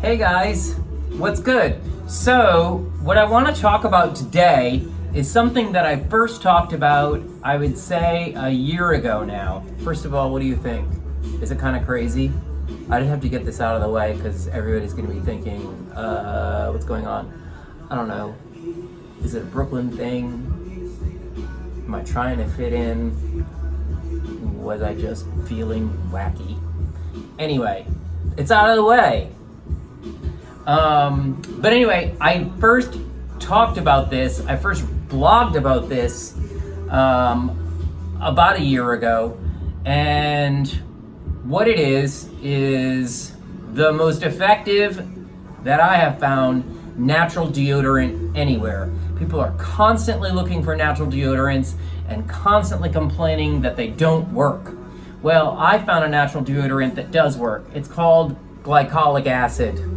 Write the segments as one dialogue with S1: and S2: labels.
S1: Hey guys, what's good? So, what I want to talk about today is something that I first talked about, I would say, a year ago now. First of all, what do you think? Is it kind of crazy? I'd have to get this out of the way because everybody's going to be thinking, what's going on? I don't know. Is it a Brooklyn thing? Am I trying to fit in? Was I just feeling wacky? Anyway, it's out of the way. But anyway, I first talked about this, I first blogged about this about a year ago, and what it is the most effective that I have found natural deodorant anywhere. People are constantly looking for natural deodorants and constantly complaining that they don't work. Well, I found a natural deodorant that does work. It's called Glycolic Acid.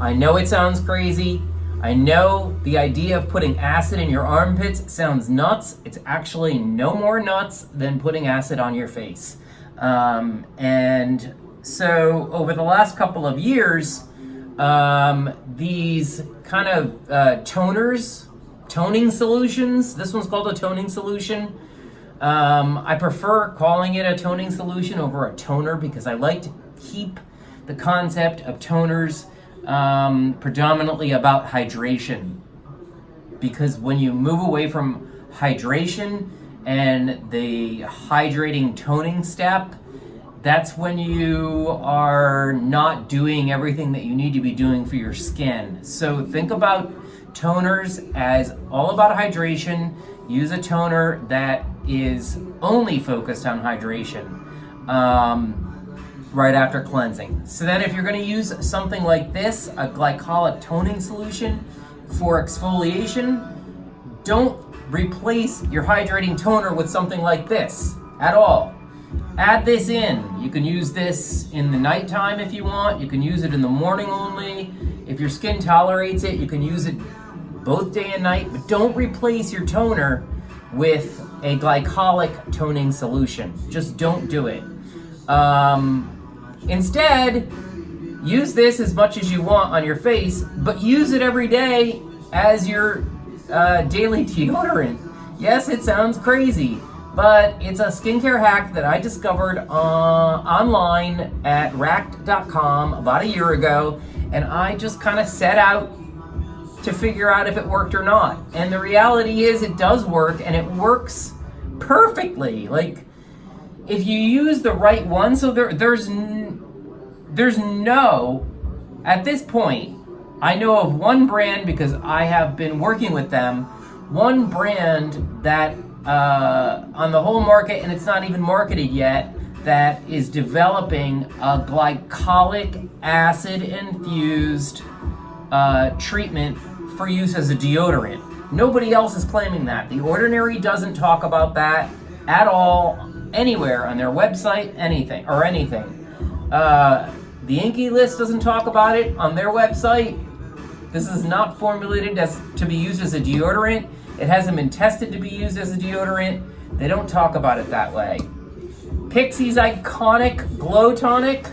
S1: I know it sounds crazy. I know the idea of putting acid in your armpits sounds nuts. It's actually no more nuts than putting acid on your face. And so over the last couple of years, these kind of toning solutions, this one's called a toning solution. I prefer calling it a toning solution over a toner because I like to keep the concept of toners predominantly about hydration, because when you move away from hydration and the hydrating toning step, that's when you are not doing everything that you need to be doing for your skin. So think about toners as all about hydration. Use a toner that is only focused on hydration right after cleansing. So then if you're going to use something like this, a glycolic toning solution for exfoliation, don't replace your hydrating toner with something like this at all. Add this in. You can use this in the nighttime if you want. You can use it in the morning only. If your skin tolerates it, you can use it both day and night, but don't replace your toner with a glycolic toning solution. Just don't do it. Instead, use this as much as you want on your face, but use it every day as your daily deodorant. Yes, it sounds crazy, but it's a skincare hack that I discovered online at racked.com about a year ago, and I just kind of set out to figure out if it worked or not. And the reality is it does work, and it works perfectly. Like, if you use the right one, so there's no, at this point, I know of one brand, because I have been working with them, one brand that on the whole market, and it's not even marketed yet, that is developing a glycolic acid infused treatment for use as a deodorant. Nobody else is claiming that. The Ordinary doesn't talk about that at all, anywhere on their website, anything. The Inkey List doesn't talk about it on their website. This is not formulated to be used as a deodorant. It hasn't been tested to be used as a deodorant. They don't talk about it that way. Pixie's iconic Glow Tonic.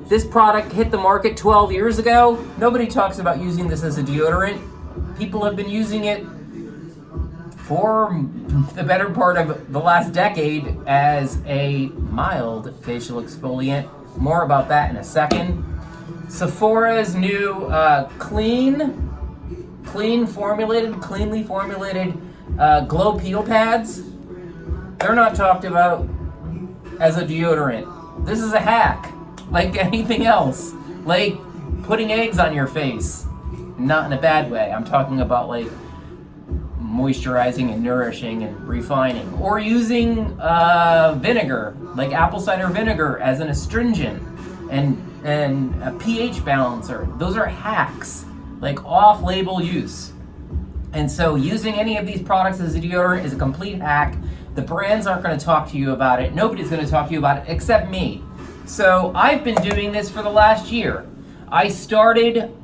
S1: This product hit the market 12 years ago. Nobody talks about using this as a deodorant. People have been using it for the better part of the last decade as a mild facial exfoliant. More about that in a second. Sephora's new cleanly formulated glow peel pads. They're not talked about as a deodorant. This is a hack, like anything else. Like putting eggs on your face. Not in a bad way. I'm talking about like moisturizing and nourishing and refining, or using vinegar, like apple cider vinegar, as an astringent and a pH balancer. Those are hacks, like off-label use. And so using any of these products as a deodorant is a complete hack. The brands aren't going to talk to you about it. Nobody's going to talk to you about it except me. So I've been doing this for the last year. I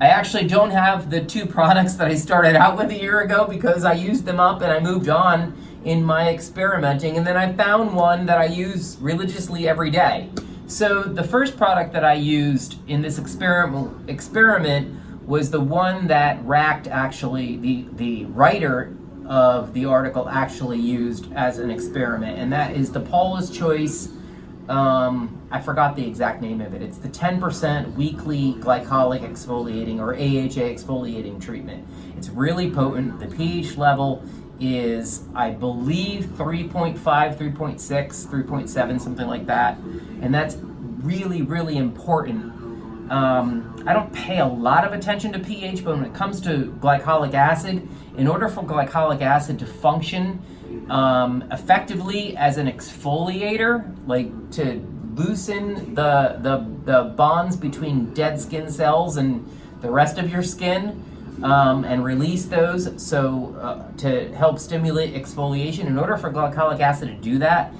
S1: actually don't have the two products that I started out with a year ago because I used them up and I moved on in my experimenting, and then I found one that I use religiously every day. So the first product that I used in this experiment was the one that the writer of the article actually used as an experiment, and that is the Paula's Choice. I forgot the exact name of it. It's the 10% weekly glycolic exfoliating or AHA exfoliating treatment. It's really potent. The pH level is, I believe, 3.5, 3.6, 3.7, something like that. And that's really, really important. I don't pay a lot of attention to pH, but when it comes to glycolic acid, in order for glycolic acid to function effectively as an exfoliator, like to loosen the bonds between dead skin cells and the rest of your skin, and release those, so to help stimulate exfoliation. In order for glycolic acid to do that,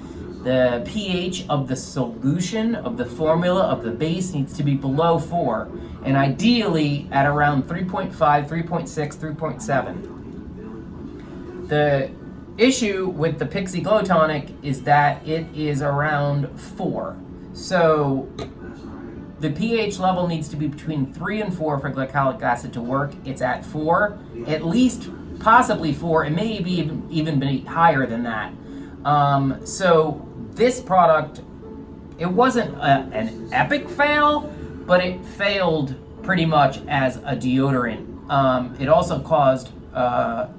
S1: the pH of the solution, of the formula, of the base needs to be below 4, and ideally at around 3.5, 3.6, 3.7. The issue with the Pixie Glow Tonic is that it is around 4. So the pH level needs to be between 3 and 4 for glycolic acid to work. It's at 4, at least possibly 4. It may even be higher than that. So this product, it wasn't an epic fail, but it failed pretty much as a deodorant. It also caused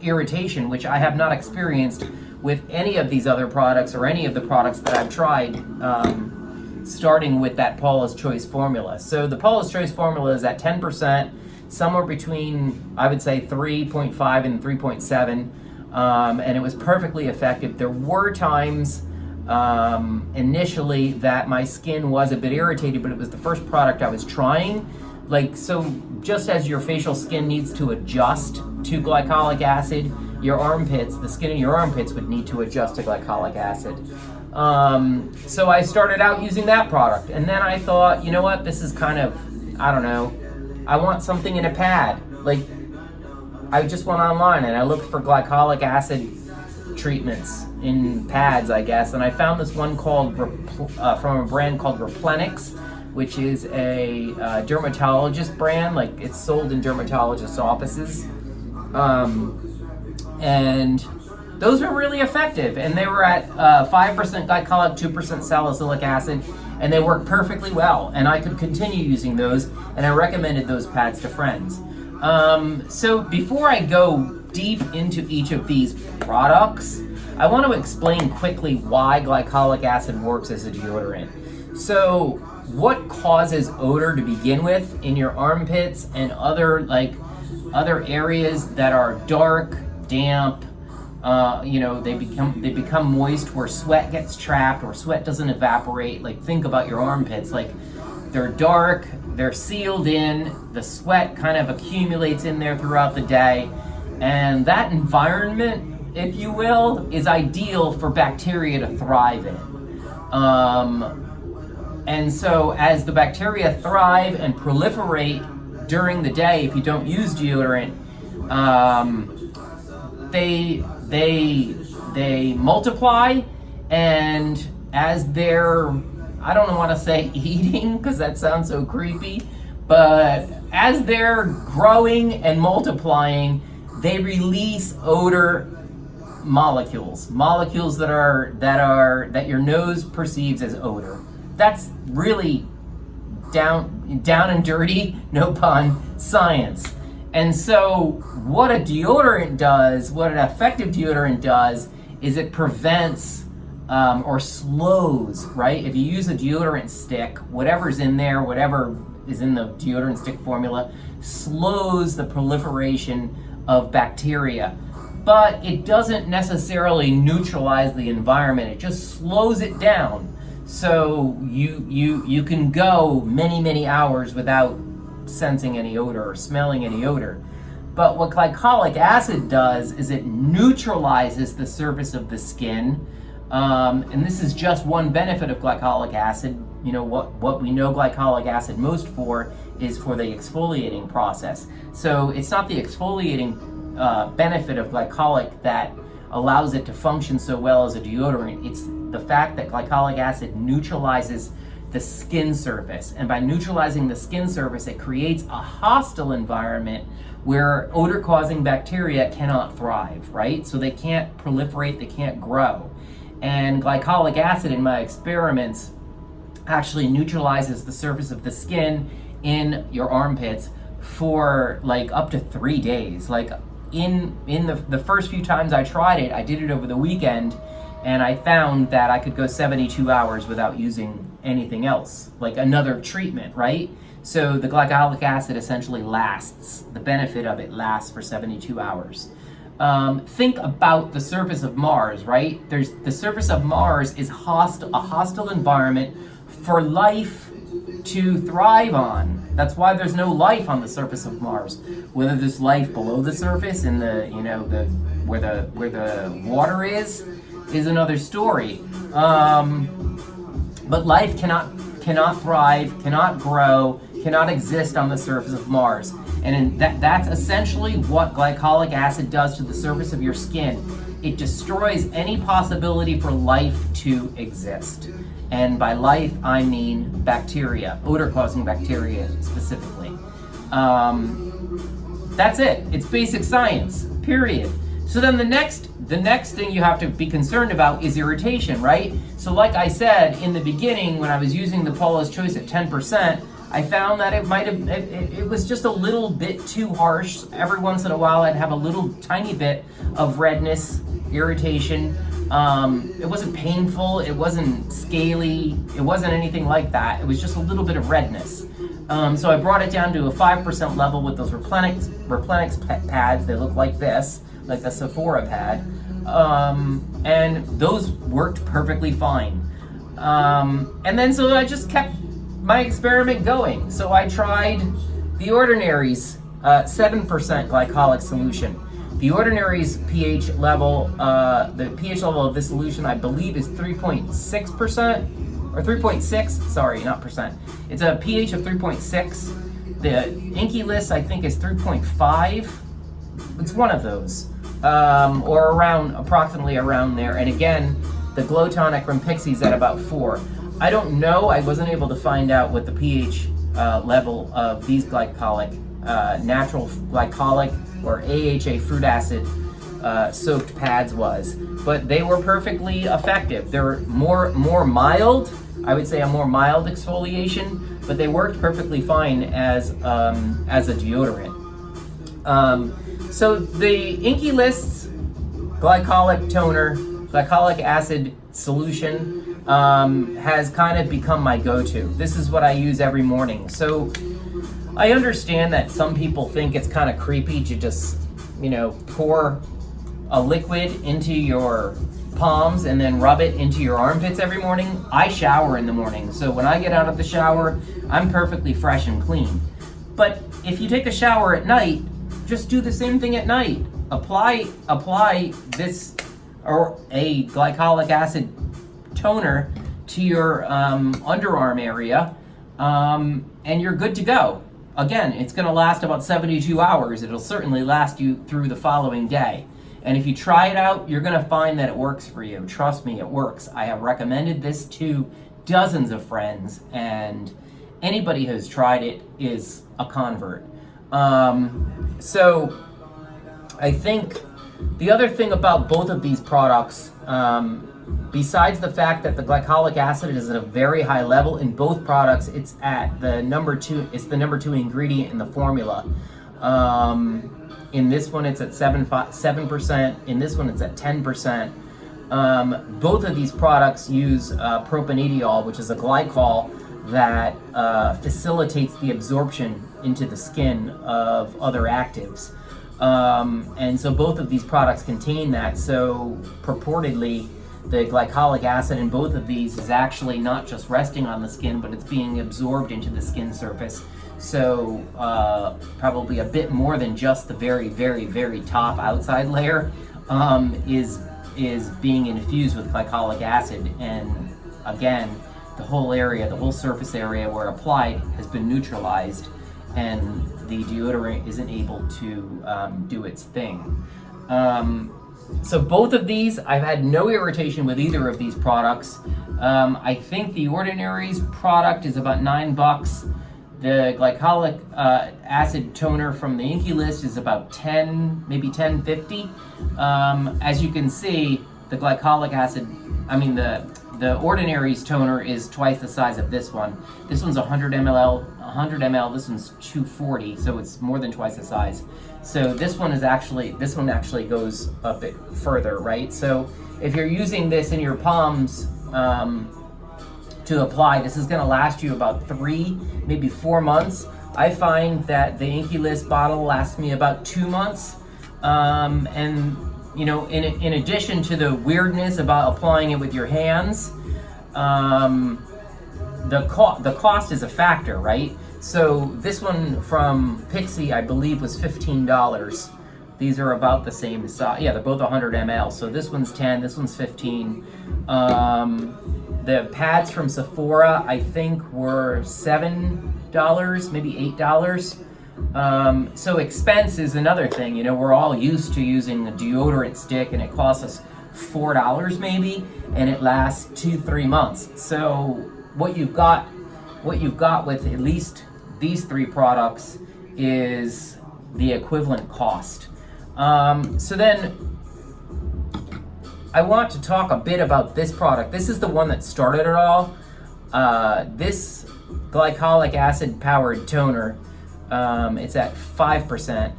S1: irritation, which I have not experienced with any of these other products or any of the products that I've tried, starting with that Paula's Choice formula. So the Paula's Choice formula is at 10%, somewhere between, I would say, 3.5 and 3.7, and it was perfectly effective. There were times initially that my skin was a bit irritated, but it was the first product I was trying. Like, so just as your facial skin needs to adjust to glycolic acid, your armpits, the skin in your armpits would need to adjust to glycolic acid. So I started out using that product, and then I thought, you know what, this is kind of, I don't know, I want something in a pad. Like, I just went online and I looked for glycolic acid treatments in pads, I guess, and I found this one called from a brand called Replenix, which is a dermatologist brand. Like, it's sold in dermatologist offices, and those were really effective, and they were at 5% glycolic, 2% salicylic acid, and they worked perfectly well, and I could continue using those, and I recommended those pads to friends. So before I go deep into each of these products, I want to explain quickly why glycolic acid works as a deodorant. So what causes odor to begin with in your armpits and other areas that are dark, damp, they become moist where sweat gets trapped or sweat doesn't evaporate. Like, think about your armpits. Like, they're dark, they're sealed in, the sweat kind of accumulates in there throughout the day, and that environment, if you will, is ideal for bacteria to thrive in. And so as the bacteria thrive and proliferate during the day, if you don't use deodorant, they multiply, and as they're, I don't want to say eating because that sounds so creepy, but as they're growing and multiplying, they release odor molecules that your nose perceives as odor. That's really down and dirty, no pun, science. And so what an effective deodorant does, is it prevents or slows, right? If you use a deodorant stick, whatever's in there, whatever is in the deodorant stick formula, slows the proliferation of bacteria. But it doesn't necessarily neutralize the environment, it just slows it down. So you can go many hours without sensing any odor or smelling any odor. But what glycolic acid does is it neutralizes the surface of the skin, and this is just one benefit of glycolic acid. You know, what we know glycolic acid most for is for the exfoliating process. So it's not the exfoliating benefit of glycolic that allows it to function so well as a deodorant. It's the fact that glycolic acid neutralizes the skin surface. And by neutralizing the skin surface, it creates a hostile environment where odor-causing bacteria cannot thrive, right? So they can't proliferate, they can't grow. And glycolic acid, in my experiments, actually neutralizes the surface of the skin in your armpits for like up to 3 days. Like in the first few times I tried it, I did it over the weekend, and I found that I could go 72 hours without using anything else, like another treatment, right? So the glycolic acid essentially lasts, the benefit of it lasts for 72 hours. Think about the surface of Mars, right? The surface of Mars is a hostile environment for life to thrive on. That's why there's no life on the surface of Mars. Whether there's life below the surface in the, where the water is another story. But life cannot thrive, cannot grow, cannot exist on the surface of Mars. And that's essentially what glycolic acid does to the surface of your skin. It destroys any possibility for life to exist. And by life, I mean bacteria, odor-causing bacteria specifically. That's it. It's basic science, period. So then the next thing you have to be concerned about is irritation, right? So like I said in the beginning, when I was using the Paula's Choice at 10%, I found that it was just a little bit too harsh. Every once in a while, I'd have a little tiny bit of redness, irritation. It wasn't painful, it wasn't scaly, it wasn't anything like that. It was just a little bit of redness. So I brought it down to a 5% level with those Replenix pads. They look like this, like the Sephora pad. And those worked perfectly fine. And then so I just kept my experiment going. So I tried The Ordinary's 7% glycolic solution. The Ordinary's pH level, the pH level of this solution, I believe, is 3.6%, or 3.6, sorry, not percent. It's a pH of 3.6. The Inkey List, I think, is 3.5. It's one of those, or approximately around there. And again, the Glow Tonic from Pixie's at about 4. I don't know, I wasn't able to find out what the pH level of these glycolic, natural glycolic or AHA fruit acid soaked pads was, but they were perfectly effective. They're more mild, I would say a more mild exfoliation, but they worked perfectly fine as a deodorant. So the Inkey List's glycolic toner, glycolic acid solution has kind of become my go-to. This is what I use every morning. So I understand that some people think it's kind of creepy to just, pour a liquid into your palms and then rub it into your armpits every morning. I shower in the morning, so when I get out of the shower, I'm perfectly fresh and clean. But if you take a shower at night, just do the same thing at night. Apply this or a glycolic acid toner to your underarm area, and you're good to go. Again, it's going to last about 72 hours. It'll certainly last you through the following day. And if you try it out, you're going to find that it works for you. Trust me, it works. I have recommended this to dozens of friends, and anybody who's tried it is a convert. So I think the other thing about both of these products, besides the fact that the glycolic acid is at a very high level in both products, it's at the number 2. It's the number 2 ingredient in the formula. In this one, it's at 7%. In this one, it's at 10%. Both of these products use propanediol, which is a glycol that facilitates the absorption into the skin of other actives. And so both of these products contain that. So purportedly, the glycolic acid in both of these is actually not just resting on the skin, but it's being absorbed into the skin surface. So probably a bit more than just the very, very, very top outside layer is being infused with glycolic acid. And again, the whole area, the whole surface area where applied has been neutralized, and the deodorant isn't able to do its thing. So both of these, I've had no irritation with either of these products. I think the Ordinary's product is about $9. The Glycolic Acid Toner from the Inkey List is about 10, maybe 10.50. As you can see, the Glycolic Acid, the Ordinary's toner is twice the size of this one. This one's 100 ml, this one's 240, so it's more than twice the size. So this one actually goes a bit further, right? So if you're using this in your palms to apply, this is gonna last you about 3, maybe 4 months. I find that the Inkey List bottle lasts me about 2 months. And you know, in addition to the weirdness about applying it with your hands, the cost is a factor, right? So this one from Pixie, I believe, was $15. These are about the same size. Yeah, they're both 100 ml. So this one's 10, this one's 15. The pads from Sephora, I think, were $7, maybe $8. So expense is another thing. You know, we're all used to using a deodorant stick, and it costs us $4 maybe, and it lasts 2-3 months. So what you've got with at least these 3 products is the equivalent cost. So then I want to talk a bit about this product. This is the one that started it all. This Glycolic Acid Powered Toner, it's at 5%,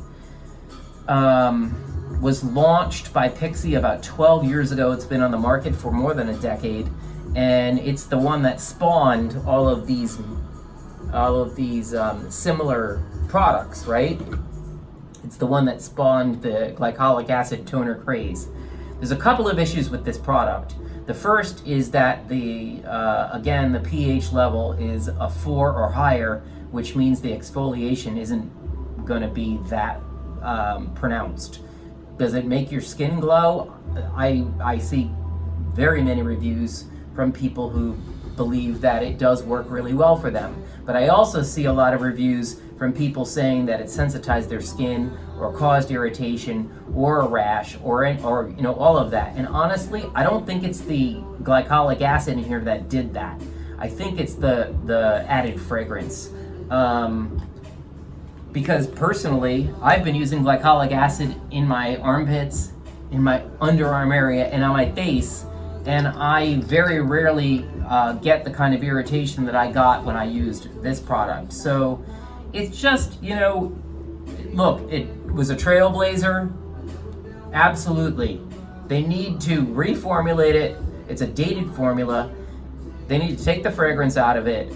S1: was launched by Pixie about 12 years ago. It's been on the market for more than a decade, and it's the one that spawned all of these similar products, right? It's the one that spawned the Glycolic Acid Toner craze. There's a couple of issues with this product. The first is that again, the pH level is a 4 or higher, which means the exfoliation isn't going to be that pronounced. Does it make your skin glow? I see very many reviews from people who believe that it does work really well for them. But I also see a lot of reviews from people saying that it sensitized their skin or caused irritation or a rash or you know, all of that. And honestly, I don't think it's the glycolic acid in here that did that. I think it's the added fragrance. Because personally, I've been using glycolic acid in my armpits, in my underarm area, and on my face, and I very rarely get the kind of irritation that I got when I used this product. So it's just, you know, look, it was a trailblazer, absolutely. They need to reformulate it. It's a dated formula. They need to take the fragrance out of it,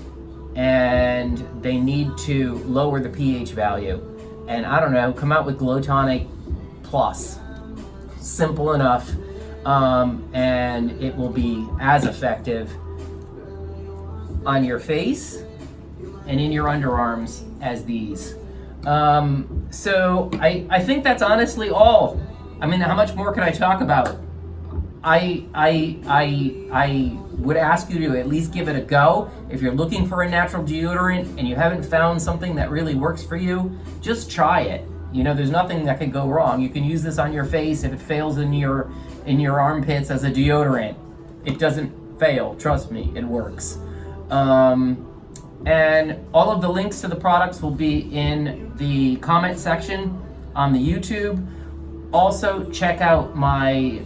S1: and they need to lower the pH value. And I don't know, come out with Glow Tonic Plus. Simple enough. And it will be as effective on your face and in your underarms as these. So I think that's honestly all. I mean, how much more can I talk about? I would ask you to at least give it a go. If you're looking for a natural deodorant and you haven't found something that really works for you, just try it. You know, there's nothing that could go wrong. You can use this on your face. If it fails in your armpits as a deodorant, it doesn't fail. Trust me, it works. And all of the links to the products will be in the comment section on the YouTube. Also, check out my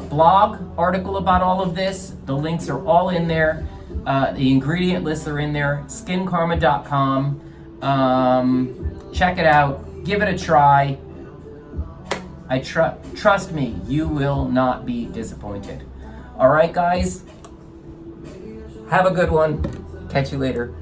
S1: blog article about all of this. The links are all in there. The ingredient lists are in there. Skincarma.com. Check it out. Give it a try. Trust me, you will not be disappointed. All right, guys. Have a good one. Catch you later.